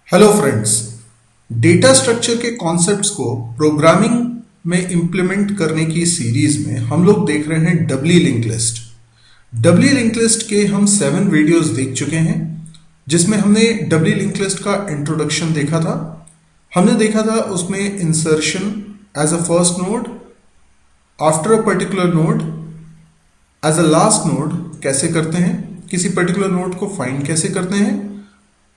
Hello friends, data structure के concepts को programming में इम्प्लीमेंट करने की सीरीज में हम लोग देख रहे हैं doubly link list. Doubly link list के हम 7 वीडियोस देख चुके हैं, जिसमें हमने डबली लिंक लिस्ट का इंट्रोडक्शन देखा था। हमने देखा था उसमें insertion as a first node, after a particular node, as a last node कैसे करते हैं, किसी पर्टिकुलर नोड को फाइंड कैसे करते हैं,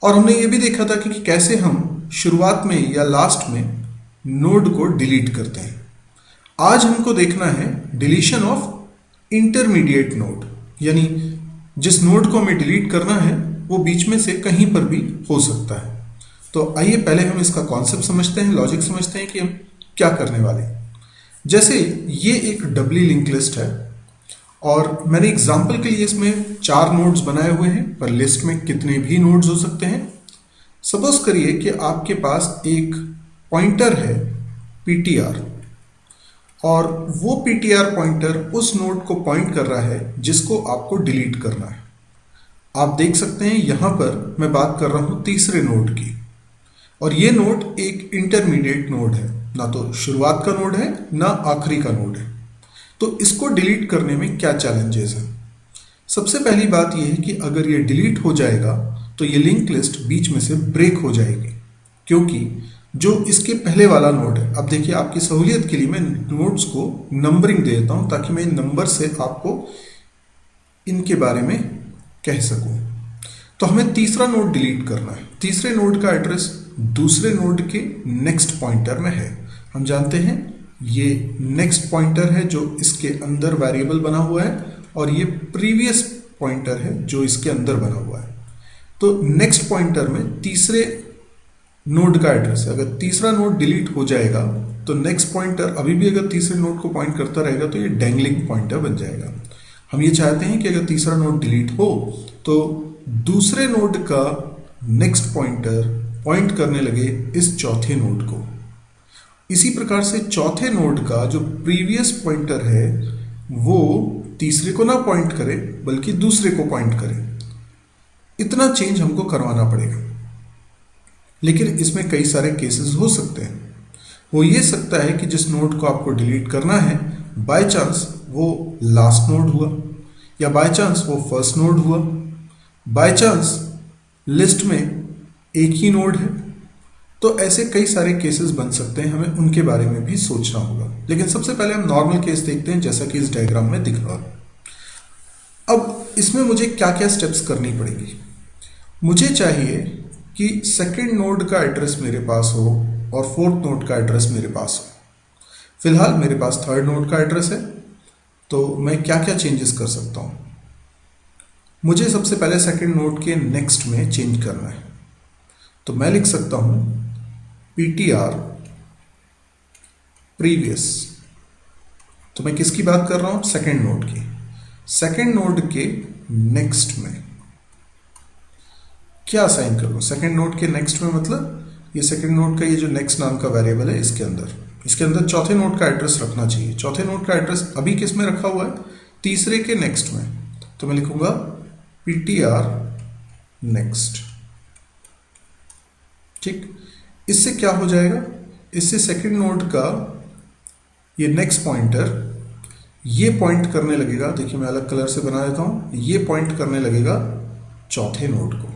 और हमने ये भी देखा था कि कैसे हम शुरुआत में या लास्ट में नोड को डिलीट करते हैं। आज हमको देखना है डिलीशन ऑफ इंटरमीडिएट नोड, यानी जिस नोड को हमें डिलीट करना है वो बीच में से कहीं पर भी हो सकता है। तो आइए पहले हम इसका कॉन्सेप्ट समझते हैं, लॉजिक समझते हैं कि हम क्या करने वाले हैं। जैसे ये एक डबली लिंक लिस्ट है और मैंने एग्जाम्पल के लिए इसमें 4 नोड्स बनाए हुए हैं, पर लिस्ट में कितने भी नोड्स हो सकते हैं। सपोज करिए कि आपके पास एक पॉइंटर है ptr, और वो ptr पॉइंटर उस नोड को पॉइंट कर रहा है जिसको आपको डिलीट करना है। आप देख सकते हैं यहां पर मैं बात कर रहा हूं तीसरे नोड की, और ये नोड एक इंटरमीडिएट नोड है, ना तो शुरुआत का नोड है ना आखिरी का नोड है। तो इसको डिलीट करने में क्या चैलेंजेस हैं? सबसे पहली बात यह है कि अगर ये डिलीट हो जाएगा तो ये लिंक लिस्ट बीच में से ब्रेक हो जाएगी, क्योंकि जो इसके पहले वाला नोड है, अब देखिए आपकी सहूलियत के लिए मैं नोड्स को नंबरिंग दे देता हूं ताकि मैं इन नंबर से आपको इनके बारे में कह सकूं। तो हमें तीसरा नोड डिलीट करना है। तीसरे नोड का एड्रेस दूसरे नोड के नेक्स्ट पॉइंटर में है। हम जानते हैं ये नेक्स्ट पॉइंटर है जो इसके अंदर वेरिएबल बना हुआ है, और ये प्रीवियस पॉइंटर है जो इसके अंदर बना हुआ है। तो नेक्स्ट पॉइंटर में तीसरे नोड का एड्रेस है। अगर तीसरा नोड डिलीट हो जाएगा तो नेक्स्ट पॉइंटर अभी भी अगर तीसरे नोड को पॉइंट करता रहेगा तो ये डैंगलिंग पॉइंटर बन जाएगा। हम ये चाहते हैं कि अगर तीसरा नोड डिलीट हो तो दूसरे नोड का नेक्स्ट पॉइंटर पॉइंट करने लगे इस चौथे नोड को। इसी प्रकार से चौथे नोड का जो प्रीवियस पॉइंटर है वो तीसरे को ना पॉइंट करे बल्कि दूसरे को पॉइंट करे। इतना चेंज हमको करवाना पड़ेगा, लेकिन इसमें कई सारे केसेस हो सकते हैं। वो ये सकता है कि जिस नोड को आपको डिलीट करना है बाय चांस वो लास्ट नोड हुआ, या बाय चांस वो फर्स्ट नोड हुआ, बाय चांस लिस्ट में एक ही नोड है। तो ऐसे कई सारे केसेस बन सकते हैं, हमें उनके बारे में भी सोचना होगा। लेकिन सबसे पहले हम नॉर्मल केस देखते हैं, जैसा कि इस डायग्राम में दिख रहा है। अब इसमें मुझे क्या क्या स्टेप्स करनी पड़ेगी। मुझे चाहिए कि सेकंड नोड का एड्रेस मेरे पास हो और फोर्थ नोड का एड्रेस मेरे पास हो। फिलहाल मेरे पास थर्ड नोड का एड्रेस है, तो मैं क्या क्या चेंजेस कर सकता हूं। मुझे सबसे पहले सेकंड नोड के नेक्स्ट में चेंज करना है, तो मैं लिख सकता हूं ptr प्रीवियस। तो मैं किसकी बात कर रहा हूं? सेकंड नोड की। सेकंड नोड के नेक्स्ट में क्या असाइन करूं? सेकंड नोड के नेक्स्ट में मतलब ये सेकंड नोड का ये जो नेक्स्ट नाम का वेरिएबल है इसके अंदर चौथे नोड का एड्रेस रखना चाहिए। चौथे नोड का एड्रेस अभी किस में रखा हुआ है? तीसरे के नेक्स्ट में। तो मैं लिखूंगा ptr नेक्स्ट। ठीक, इससे क्या हो जाएगा? इससे सेकंड नोड का ये नेक्स्ट पॉइंटर ये पॉइंट करने लगेगा। देखिए मैं अलग कलर से बना देता हूं, ये पॉइंट करने लगेगा चौथे नोड को।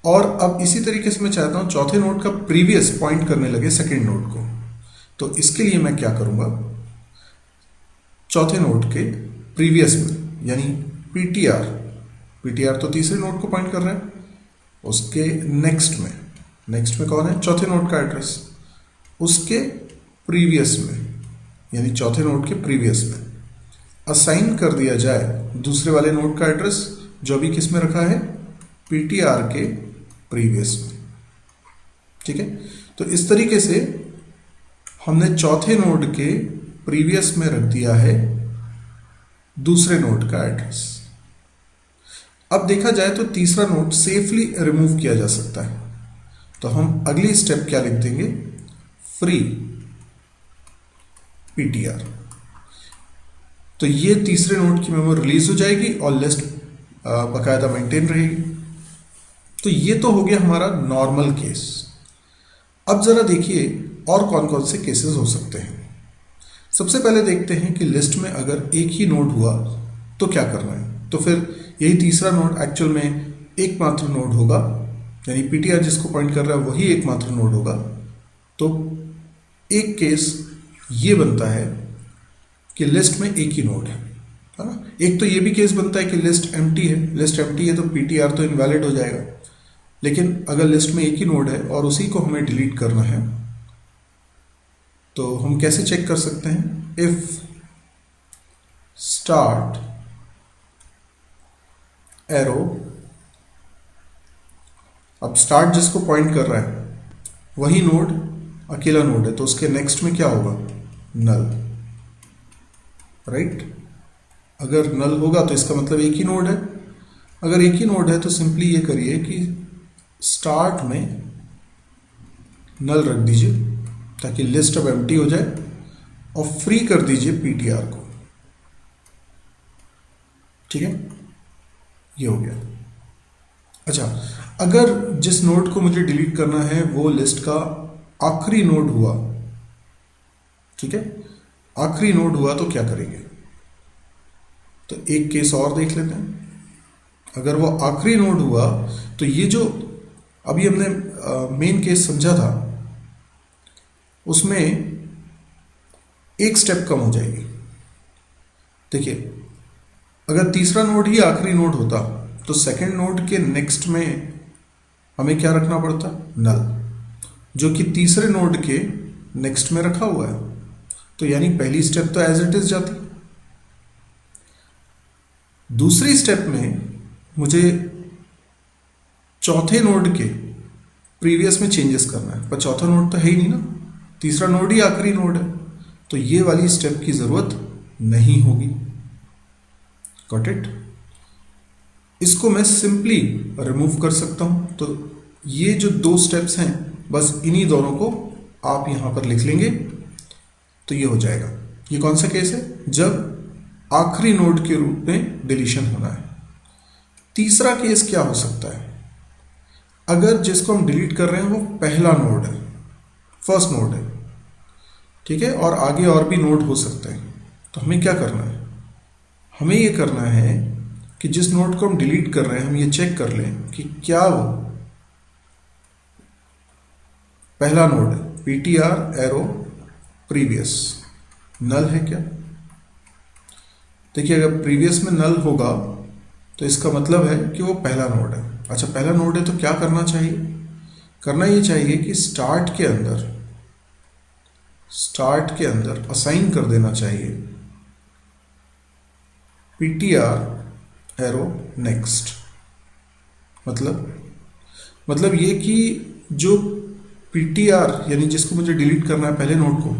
और अब इसी तरीके से मैं चाहता हूं चौथे नोड का प्रीवियस पॉइंट करने लगे सेकंड नोड को। तो इसके लिए मैं क्या करूंगा? चौथे नोड के प्रीवियस में, यानी ptr तो तीसरे नोड को पॉइंट कर रहा है, उसके नेक्स्ट में कौन है? चौथे नोड का एड्रेस, उसके प्रीवियस में, यानी चौथे नोड के प्रीवियस में असाइन कर दिया जाए दूसरे वाले नोड का एड्रेस जो अभी किस में रखा है? ptr के प्रीवियस में। ठीक है, तो इस तरीके से हमने चौथे नोड के प्रीवियस में रख दिया है दूसरे नोड का एड्रेस। अब देखा जाए तो तीसरा नोड सेफली रिमूव किया जा सकता है। तो हम अगली स्टेप क्या लिख देंगे? Free ptr। तो ये तीसरे नोड की मेमोरी रिलीज हो जाएगी और लिस्ट बाकायदा मेंटेन रहेगी। तो ये तो हो गया हमारा नॉर्मल केस। अब जरा देखिए और कौन कौन से केसेस हो सकते हैं। सबसे पहले देखते हैं कि लिस्ट में अगर एक ही नोड हुआ तो क्या करना है। तो फिर यही तीसरा नोड एक्चुअल में एकमात्र नोड होगा, यानी पीटीआर जिसको पॉइंट कर रहा है वही एकमात्र नोड होगा। तो एक केस ये बनता है कि लिस्ट में एक ही नोड है ना। एक तो ये भी केस बनता है कि लिस्ट एम्प्टी है। लिस्ट एम्प्टी है तो पीटीआर तो इनवैलिड हो जाएगा। लेकिन अगर लिस्ट में एक ही नोड है और उसी को हमें डिलीट करना है तो हम कैसे चेक कर सकते हैं? इफ स्टार्ट एरो, अब स्टार्ट जिसको पॉइंट कर रहा है वही नोड अकेला नोड है, तो उसके नेक्स्ट में क्या होगा? नल, राइट। अगर नल होगा तो इसका मतलब एक ही नोड है। अगर एक ही नोड है तो सिंपली ये करिए कि स्टार्ट में नल रख दीजिए ताकि लिस्ट अब एम्प्टी हो जाए और फ्री कर दीजिए पीटीआर को। ठीक है, ये हो गया। अच्छा, अगर जिस नोड को मुझे डिलीट करना है वो लिस्ट का आखिरी नोड हुआ, ठीक है, आखिरी नोड हुआ तो क्या करेंगे? तो एक केस और देख लेते हैं। अगर वो आखिरी नोड हुआ तो ये जो अभी हमने मेन केस समझा था उसमें एक स्टेप कम हो जाएगी। देखिए, अगर तीसरा नोड ही आखिरी नोड होता तो सेकंड नोड के नेक्स्ट में हमें क्या रखना पड़ता? नल, जो कि तीसरे नोड के नेक्स्ट में रखा हुआ है। तो यानी पहली स्टेप तो एज इट इज जाती। दूसरी स्टेप में मुझे चौथे नोड के प्रीवियस में चेंजेस करना है, पर चौथा नोड तो है ही नहीं ना, तीसरा नोड ही आखिरी नोड है, तो ये वाली स्टेप की जरूरत नहीं होगी। Got it? इसको मैं सिंपली रिमूव कर सकता हूं। तो ये जो दो स्टेप्स हैं बस इन्हीं दोनों को आप यहां पर लिख लेंगे तो ये हो जाएगा। ये कौन सा केस है? जब आखिरी नोड के रूप में डिलीशन होना है। तीसरा केस क्या हो सकता है? अगर जिसको हम डिलीट कर रहे हैं वो पहला नोड है, फर्स्ट नोड है, ठीक है, और आगे और भी नोड हो सकते हैं, तो हमें क्या करना है? हमें ये करना है कि जिस नोड को हम डिलीट कर रहे हैं हम ये चेक कर लें कि क्या वो पहला नोड है, पीटीआर एरो प्रीवियस नल है क्या? देखिए, अगर प्रीवियस में नल होगा तो इसका मतलब है कि वो पहला नोड है। अच्छा, पहला नोड है तो क्या करना चाहिए? करना ये चाहिए कि स्टार्ट के अंदर असाइन कर देना चाहिए पीटीआर एरो नेक्स्ट। मतलब ये कि जो पीटीआर यानी जिसको मुझे डिलीट करना है पहले नोड को,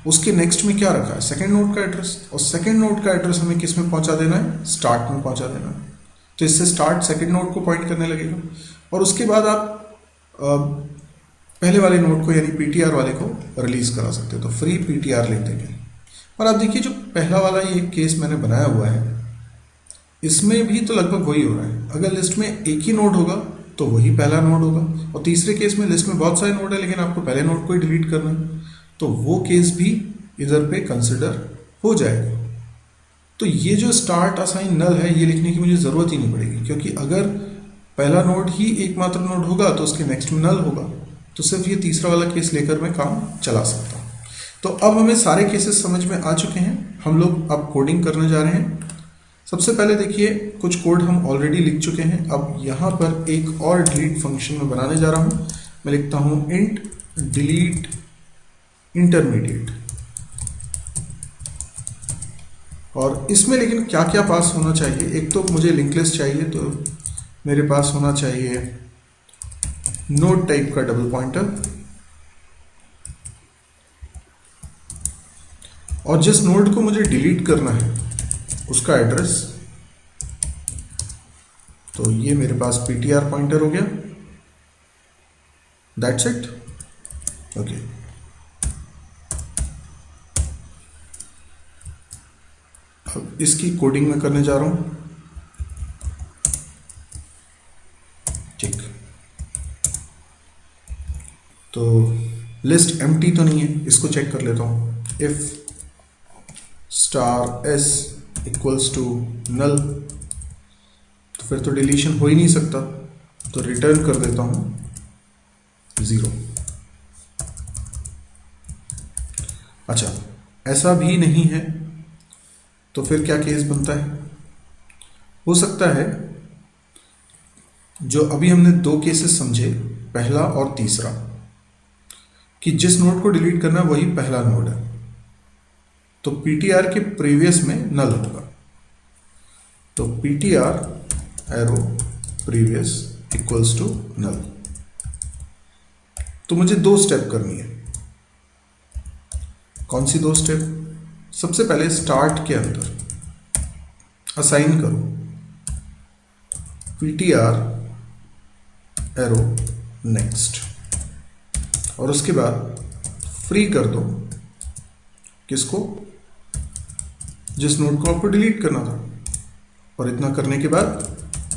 उसके नेक्स्ट में क्या रखा है? सेकंड नोड का एड्रेस, और सेकंड नोड का एड्रेस हमें किस में पहुंचा देना है? स्टार्ट में पहुंचा देना है। तो इससे स्टार्ट सेकंड नोड को पॉइंट करने लगेगा और उसके बाद आप पहले वाले नोड को यानी पीटीआर वाले को रिलीज करा सकते हो। तो फ्री पीटीआर लिख देंगे। और आप देखिए, जो पहला वाला ये केस मैंने बनाया हुआ है इसमें भी तो लगभग वही हो रहा है। अगर लिस्ट में एक ही नोड होगा तो वही पहला नोड होगा, और तीसरे केस में लिस्ट में बहुत सारे नोड है लेकिन आपको पहले नोड को ही डिलीट करना है, तो वो केस भी इधर पे कंसिडर हो जाएगा। तो ये जो स्टार्ट असाइन नल है ये लिखने की मुझे जरूरत ही नहीं पड़ेगी, क्योंकि अगर पहला नोड ही एकमात्र नोड होगा तो उसके नेक्स्ट में नल होगा। तो सिर्फ ये तीसरा वाला केस लेकर मैं काम चला सकता हूँ। तो अब हमें सारे केसेस समझ में आ चुके हैं। हम लोग अब कोडिंग करने जा रहे हैं। सबसे पहले देखिए, कुछ कोड हम ऑलरेडी लिख चुके हैं। अब यहाँ पर एक और डिलीट फंक्शन में बनाने जा रहा हूँ। मैं लिखता हूँ इंट डिलीट इंटरमीडिएट, और इसमें लेकिन क्या क्या पास होना चाहिए? एक तो मुझे लिंक लिस्ट चाहिए, तो मेरे पास होना चाहिए नोड टाइप का डबल पॉइंटर, और जिस नोड को मुझे डिलीट करना है उसका एड्रेस, तो ये मेरे पास पीटीआर पॉइंटर हो गया। That's it. ओके, अब इसकी कोडिंग मैं करने जा रहा हूं। ठीक, तो लिस्ट एम्प्टी तो नहीं है, इसको चेक कर लेता हूँ। If star S equals to null, तो फिर तो डिलीशन हो ही नहीं सकता, तो रिटर्न कर देता हूँ 0। अच्छा, ऐसा भी नहीं है तो फिर क्या केस बनता है? हो सकता है जो अभी हमने दो केसेस समझे, पहला और तीसरा, कि जिस नोड को डिलीट करना है वही पहला नोड है, तो पीटीआर के प्रीवियस में नल होगा। तो PTR arrow previous equals to null. तो मुझे दो स्टेप करनी है। कौन सी दो स्टेप? सबसे पहले स्टार्ट के अंदर असाइन करो पीटीआर एरो नेक्स्ट, और उसके बाद फ्री कर दो किसको? जिस नोड को आपको डिलीट करना था। और इतना करने के बाद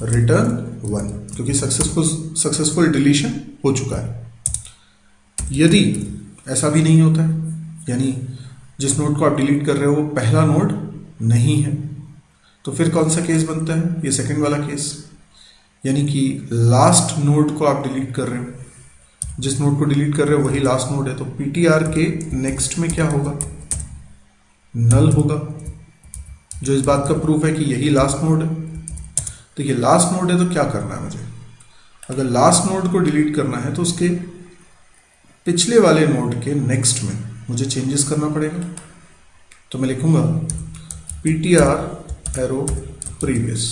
रिटर्न 1, क्योंकि सक्सेसफुल डिलीशन हो चुका है। यदि ऐसा भी नहीं होता है, यानी जिस नोड को आप डिलीट कर रहे हो वो पहला नोड नहीं है, तो फिर कौन सा केस बनता है? ये सेकंड वाला केस, यानी कि लास्ट नोड को आप डिलीट कर रहे हो, जिस नोड को डिलीट कर रहे हो वही लास्ट नोड है, तो पीटीआर के नेक्स्ट में क्या होगा? नल होगा, जो इस बात का प्रूफ है कि यही लास्ट नोड है। तो ये लास्ट नोड है, तो क्या करना है मुझे? अगर लास्ट नोड को डिलीट करना है तो उसके पिछले वाले नोड के नेक्स्ट में मुझे चेंजेस करना पड़ेगा। तो मैं लिखूंगा पीटीआर एरो प्रीवियस,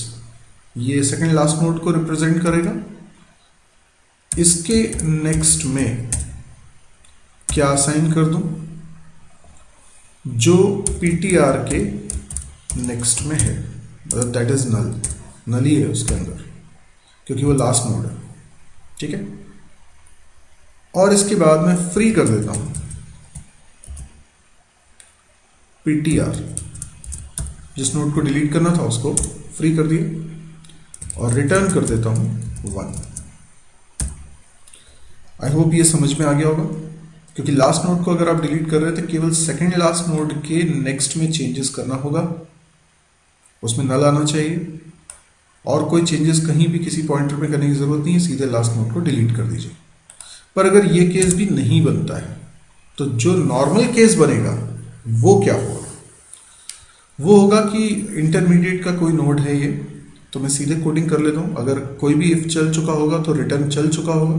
ये सेकंड लास्ट नोड को रिप्रेजेंट करेगा। इसके नेक्स्ट में क्या असाइन कर दूं? जो पीटीआर के नेक्स्ट में है, मतलब दैट इज नल, नल ही है उसके अंदर, क्योंकि वो लास्ट नोड है। ठीक है, और इसके बाद मैं फ्री कर देता हूं पीटीआर, जिस नोड को डिलीट करना था उसको फ्री कर दिया, और रिटर्न कर देता हूं 1। आई होप ये समझ में आ गया होगा, क्योंकि लास्ट नोड को अगर आप डिलीट कर रहे थे केवल सेकंड लास्ट नोड के नेक्स्ट में चेंजेस करना होगा, उसमें नल आना चाहिए, और कोई चेंजेस कहीं भी किसी पॉइंटर पे करने की जरूरत नहीं है, सीधे लास्ट नोड को डिलीट कर दीजिए। पर अगर ये केस भी नहीं बनता है तो जो नॉर्मल केस बनेगा वो क्या होगा? वो होगा कि इंटरमीडिएट का कोई नोड है ये, तो मैं सीधे कोडिंग कर लेता हूं। अगर कोई भी इफ चल चुका होगा तो रिटर्न चल चुका होगा।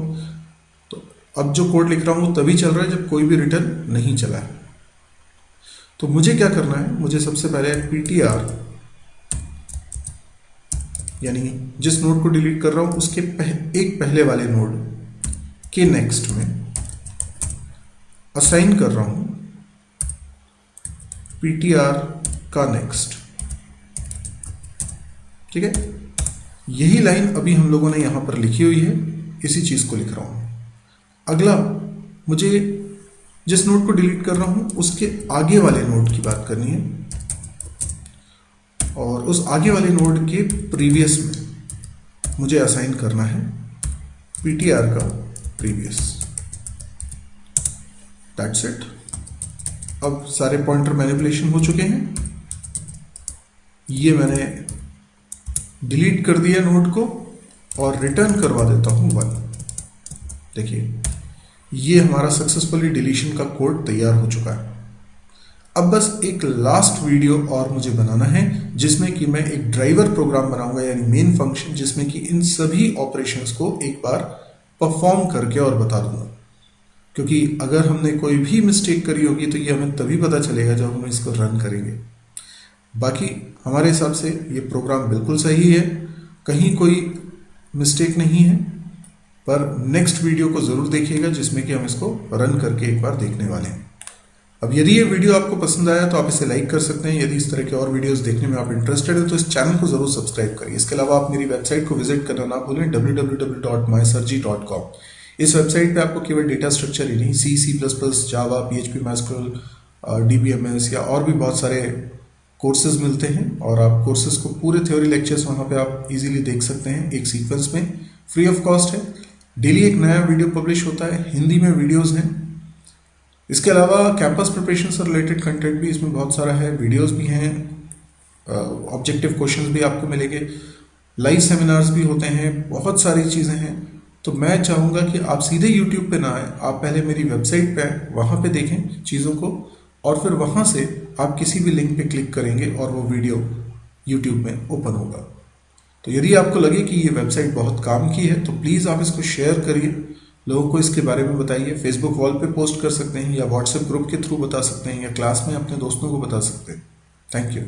तो अब जो कोड लिख रहा हूं वो तभी चल रहा है जब कोई भी रिटर्न नहीं चला है। तो मुझे क्या करना है? मुझे सबसे पहले पीटीआर, यानी जिस नोड को डिलीट कर रहा हूं उसके एक पहले वाले नोड के नेक्स्ट में असाइन कर रहा हूं पीटीआर का नेक्स्ट। ठीक है, यही लाइन अभी हम लोगों ने यहां पर लिखी हुई है, इसी चीज को लिख रहा हूं। अगला मुझे जिस नोड को डिलीट कर रहा हूं उसके आगे वाले नोड की बात करनी है, और उस आगे वाले नोड के प्रीवियस में मुझे असाइन करना है पीटीआर का प्रीवियस। That's it. अब सारे पॉइंटर मैनिपुलेशन हो चुके हैं। ये मैंने डिलीट कर दिया नोड को और रिटर्न करवा देता हूं 1। देखिए, ये हमारा सक्सेसफुली डिलीशन का कोड तैयार हो चुका है। अब बस एक लास्ट वीडियो और मुझे बनाना है, जिसमें कि मैं एक ड्राइवर प्रोग्राम बनाऊंगा, यानी मेन फंक्शन, जिसमें कि इन सभी ऑपरेशंस को एक बार परफॉर्म करके और बता दूंगा। क्योंकि अगर हमने कोई भी मिस्टेक करी होगी तो ये हमें तभी पता चलेगा जब हम इसको रन करेंगे। बाकी हमारे हिसाब से ये प्रोग्राम बिल्कुल सही है, कहीं कोई मिस्टेक नहीं है। पर नेक्स्ट वीडियो को जरूर देखिएगा, जिसमें कि हम इसको रन करके एक बार देखने वाले हैं। अब यदि ये वीडियो आपको पसंद आया तो आप इसे लाइक कर सकते हैं। यदि इस तरह के और वीडियोस देखने में आप इंटरेस्टेड हैं तो इस चैनल को जरूर सब्सक्राइब करिए। इसके अलावा आप मेरी वेबसाइट को विजिट करना ना भूलें, www.mysirji.com। इस वेबसाइट पे आपको केवल डेटा स्ट्रक्चर ही नहीं, C++, जावा, PHP, MySQL, DBMS या और भी बहुत सारे कोर्सेज मिलते हैं, और आप कोर्सेज को पूरे थ्योरी लेक्चर्स वहाँ पे आप इजीली देख सकते हैं, एक सीक्वेंस में, फ्री ऑफ कॉस्ट है। डेली एक नया वीडियो पब्लिश होता है, हिंदी में वीडियोस हैं। इसके अलावा कैंपस प्रिपरेशन से रिलेटेड कंटेंट भी इसमें बहुत सारा है, वीडियोस भी हैं, ऑब्जेक्टिव क्वेश्चंस भी आपको मिलेंगे, लाइव सेमिनार्स भी होते हैं, बहुत सारी चीज़ें हैं। तो मैं चाहूँगा कि आप सीधे यूट्यूब पे ना आए, आप पहले मेरी वेबसाइट पे आए, वहाँ पे देखें चीज़ों को, और फिर वहाँ से आप किसी भी लिंक पे क्लिक करेंगे और वो वीडियो यूट्यूब में ओपन होगा। तो यदि आपको लगे कि ये वेबसाइट बहुत काम की है तो प्लीज़ आप इसको शेयर करिए, लोगों को इसके बारे में बताइए। फेसबुक वॉल पे पोस्ट कर सकते हैं, या व्हाट्सएप ग्रुप के थ्रू बता सकते हैं, या क्लास में अपने दोस्तों को बता सकते हैं। Thank you.